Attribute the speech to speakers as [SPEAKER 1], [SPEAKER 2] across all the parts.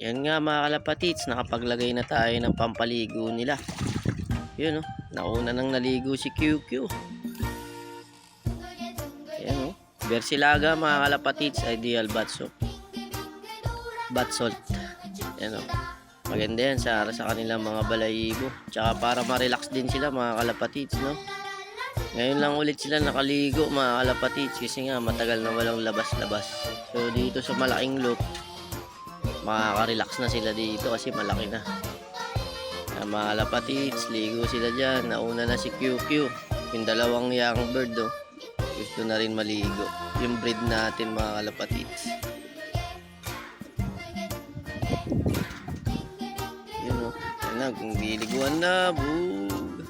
[SPEAKER 1] Yan nga mga kalapatids, nakapaglagay na tayo ng pampaligo nila. Yun, oh, nauna nang naligo si QQ. Yan, oh, Versilaga mga kalapatids, ideal bath salt. Bath salt. Yan, oh, maganda yan sa kanilang mga balayibo. Tsaka para ma-relax din sila mga kalapatids, no? Ngayon lang ulit sila nakaligo mga kalapatids kasi nga matagal na walang labas-labas. So dito sa malaking loop, makaka-relax na sila dito kasi malaki na. Mga kalapatids, ligo sila dyan. Nauna na si QQ. Yung dalawang young bird, oh, gusto na rin maligo. Yung breed natin mga kalapatids. Yun, oh. Yan na, kung diliguan na, bug.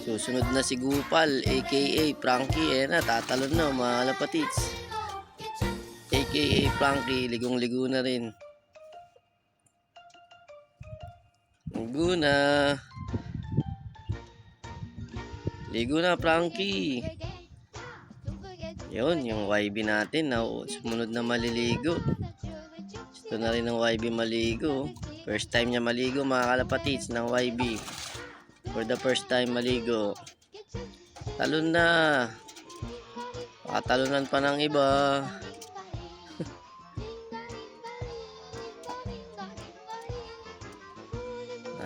[SPEAKER 1] Susunod na si Gupal, aka Frankie. Ayan na, tatalon na mga kalapatids. Aka Frankie, ligong-ligo na rin. Ligo na. Ligo na, Frankie. Yun, yung YB natin na sumunod na maliligo. Gusto na rin ng YB maligo. First time niya maligo mga kalapatids ng YB. For the first time maligo. Talon na. Pakatalunan pa ng iba.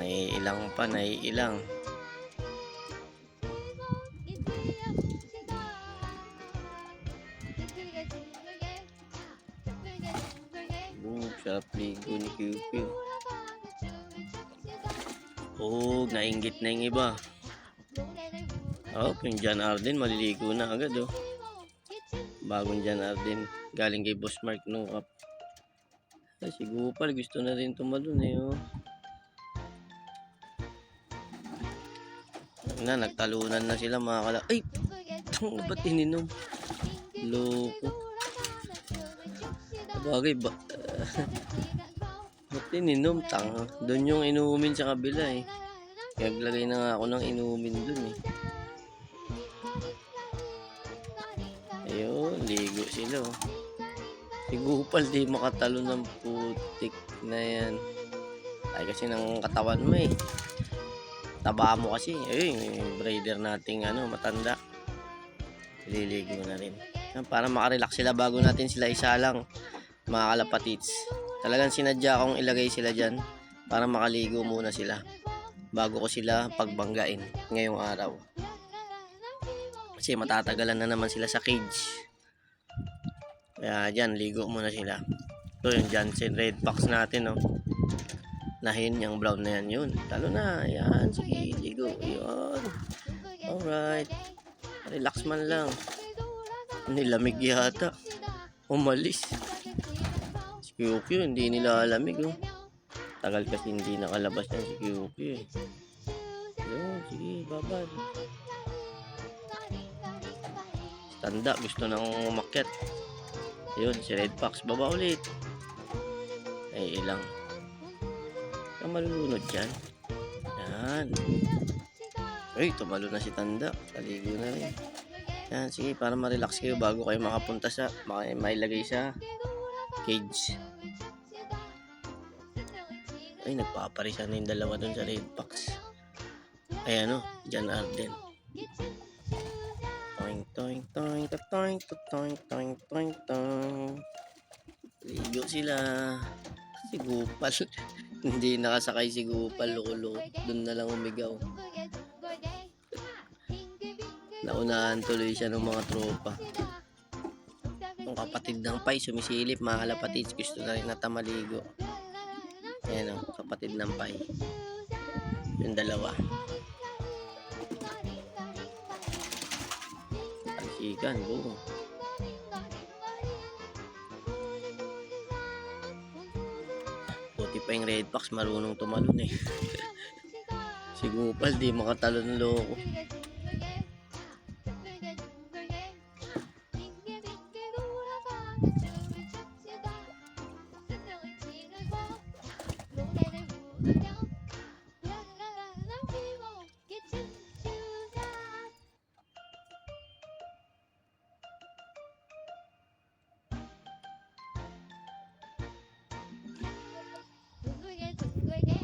[SPEAKER 1] Naiilang pa, naiilang. Sarap ligo ni QQ. Oh, nainggit na yung iba. Oh, yung John Arden maliligo na agad, oh. Bagong John Arden galing kay Boss Mark Nukap. Ay, si Gupal gusto na rin tumalon eh, oh. Na, nagtalunan na sila mga kala. Ay, ba't ininom? Loko. Bagay ba? Ba't ininom? Tanga. Doon yung inumin sa kabila eh. Naglagay na nga ako ng inumin doon eh. Ayun, ligo sila, oh. Si Gupal di makatalo ng putik na yan. Ay kasi ng katawan mo eh. Taba mo kasi. Ayun, yung braider nating matanda. Liligo na rin. Para makarelax sila bago natin sila isalang mga kalapatids. Talagang sinadya kong ilagay sila dyan para makaligo muna sila bago ko sila pagbanggain ngayong araw. Kasi matatagalan na naman sila sa cage. Kaya dyan, ligo muna sila. Ito yung Jansen Red Fox natin, oh. Nahin yung brown na yan, yun. Talo na, yan, sige, ligo, yun. Alright. Relax man lang. Nilamig yata. Umalis. Si QQ, hindi nila alamig, oh. Tagal kasi hindi nakalabas yan si QQ, eh. Yun, sige, babad. Tanda, gusto nang umakyat. Yun, si Red Fox, baba ulit. Ay, ilang. Ang malulunod dyan. Yan. Ay, tumalo na si Tanda. Kaligo na rin. Yan, sige, para ma-relax kayo bago kayo makapunta sa, mailagay sa cage. Ay, nagpaparisan na yung dalawa dun sa Red Fox. Ay, John Arden. Toing, toing, toing, toing, toing, toing, toing, toing. Ligo sila. Si Gupal. Hindi nakasakay si Gupal. Loko-loko. Doon na lang umigaw. Naunahan tuloy siya ng mga tropa. Ang kapatid ng Pai sumisilip mga kalapatids. Gusto na rin natamaligo. Ayan, oh, kapatid ng Pai. Yung dalawa. Talsikan, boom. Buti pa yung Red Fox marunong tumalon eh. Si Gupal di makatalon, loko.
[SPEAKER 2] Pag